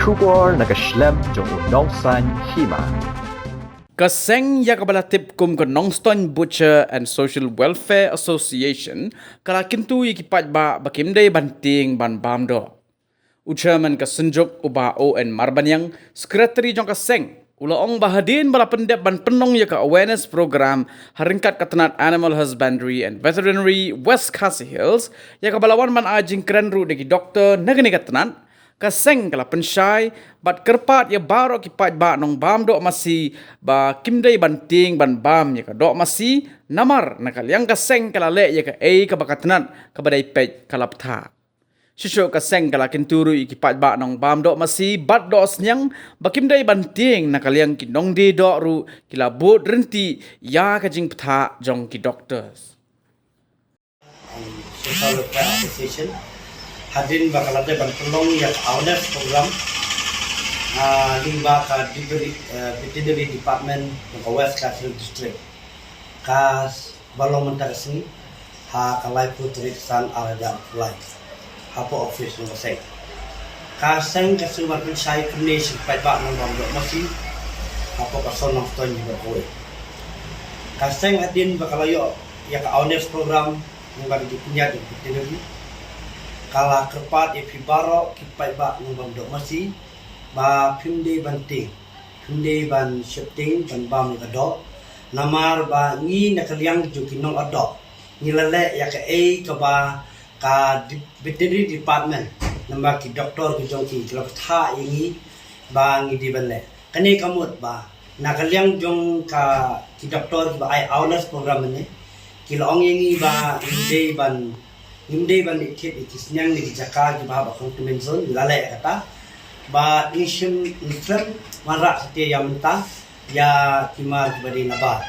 Shubor nakaslem jong unongsan hima. Kaseng ya kabalatip kum ke Nongston Butcher and Social Welfare Association kala kintu yikipat ba bakimday banting ban bamdo. Uchairman ka senjuk uba ON Marbanyang, Secretary jong kaseng ulaong bahadin bala pendep ban penong ya ka awareness program haringkat katenat Animal Husbandry and Veterinary West Khasi Hills ya kabalawan man ajing keren ru degi doktor negani katenat kaseng kala pensyai bat kerpat ya baro kipat ba nong bam dok masi ba kimdai banting ban bam ya ka dok masi namar nakal yang kaseng kala le ya ka ka bakatenat ka badai pej kala pta Shisho kaseng kala kinturu ikipat ba nong bam dok masi bat dok senyang bakimdai banting nakaliang kinong di dok ru kila bot renti ya kajing pta jong ki doctors. Social Welfare Association hadirin bakal ada bantuan yang awareness program limba ka veterinary department ng West Khasi District kas balong mentar sini ha kalai putri san arada life hapo office ng kaseng kaseng kasuman pun sai coordination pai ba ng bang masih hapo kason ng ton juga kowe kaseng hadirin bakal ayo ya ka awareness program ng bagi punya di veterinary kala kerpat epi baro kipai ba ng bang dok masih ba pimde banting pimde ban shifting ban bam gadok namar ba ni nakaliang jukinong adok nilale ya ka ba ka veterinary department namba ki doktor ki jongki klap tha ingi ba ngi di banle kani kamut ba nakaliang jong ka ki doktor ba ai awareness program ni ki long ingi ba inde ban ikit ikisnyang ni jaka ki ba khong tumen zon lale kata ba nishim nifram mara setia yang mentah ya kimar kibadi nabar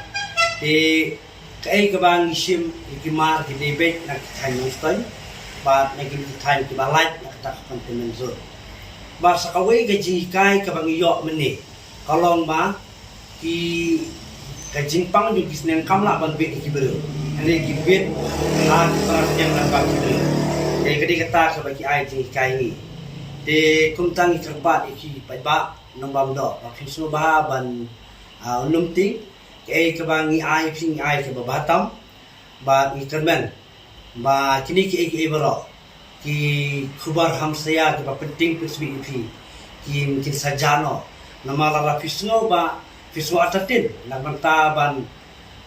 di kai ka ba nishim ikimar ki debek nak thai nostoi ba naging thai ki ba light nak ta khong tumen zon ba sakawai ga jikai ka bang yo meni kalong ba ki ka jingpang ju kisneng kamla ban be ki bero ani ki bet ha perhatian dan bagi bero jadi kadi kata ka bagi ai jikai ni de kumtang ikerpat iki pai ba nong bam do ba fisu ba ban unum ting ke ka bangi ai ping ai ke batam ba ikermen ba kini ki baro ki khubar ham saya ke ba penting pesbi ipi ki mungkin sajano nama la fisu ba fisu atatin nak banta ban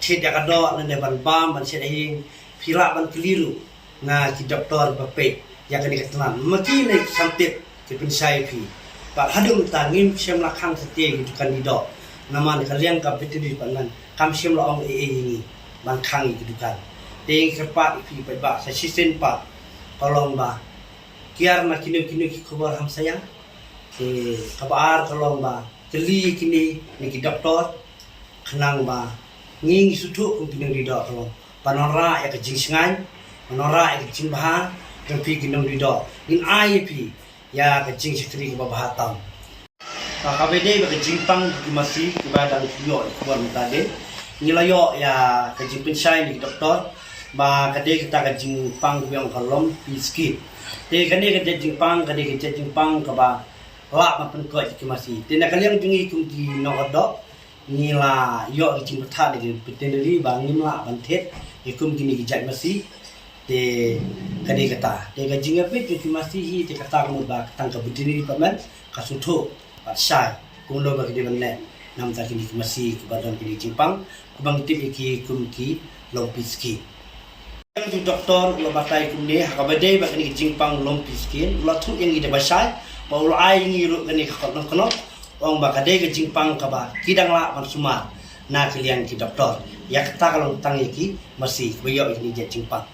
chet ya kado ne ban bam ban sedahing pira ban keliru na ki doktor ba pe ya kani ketenan maki ne samtit ki pensai pi ba hadum tangim syam la khang setie gitu kan dido nama ne kaliang ka veterinary panan kam syam la ong ini ban khang gitu kan ting kerpat pi ba sa sisen pa kolong ba kiar na kini ki khabar ham sayang ke kabar kolong ba teli kini ni ki doktor khenang ba nging sutu kum pinang dido kolong panora ya ke jingsingan panora ya ke jingbahan dan pi kinong dido in ai pi ya kecing sekali ke bawah hatam. KBD kecing pang masih kepada yo kuat tadi. Nilayo ya kecing pensai di doktor. Ba kade kita kecing pang yang kalom piskit. Te kade kecing pang ke ba lak mapen ko ke masih. Te nak kalian jungi kunti no odok. Nila yo kecing betah di veterinary ba ngimla bantet. Ikum kini kijat masih. Te kadi kata te gajing apit ke masih te kata kamu ba tangka bedini paman kasuto pat sai kundo ba kidi banne nam ta kini masih ke badan kini cimpang kubang tip iki kumki lompiski yang tu doktor lo batai kumne hakabade ba kini cimpang lompiski lo tu yang ide basai ba ulo ai ngiru kini khotong kono ong ba kade ke cimpang ka ba kidang la ban sumar na kalian ki doktor ya kata kalau tang iki masih bayo ini je cimpang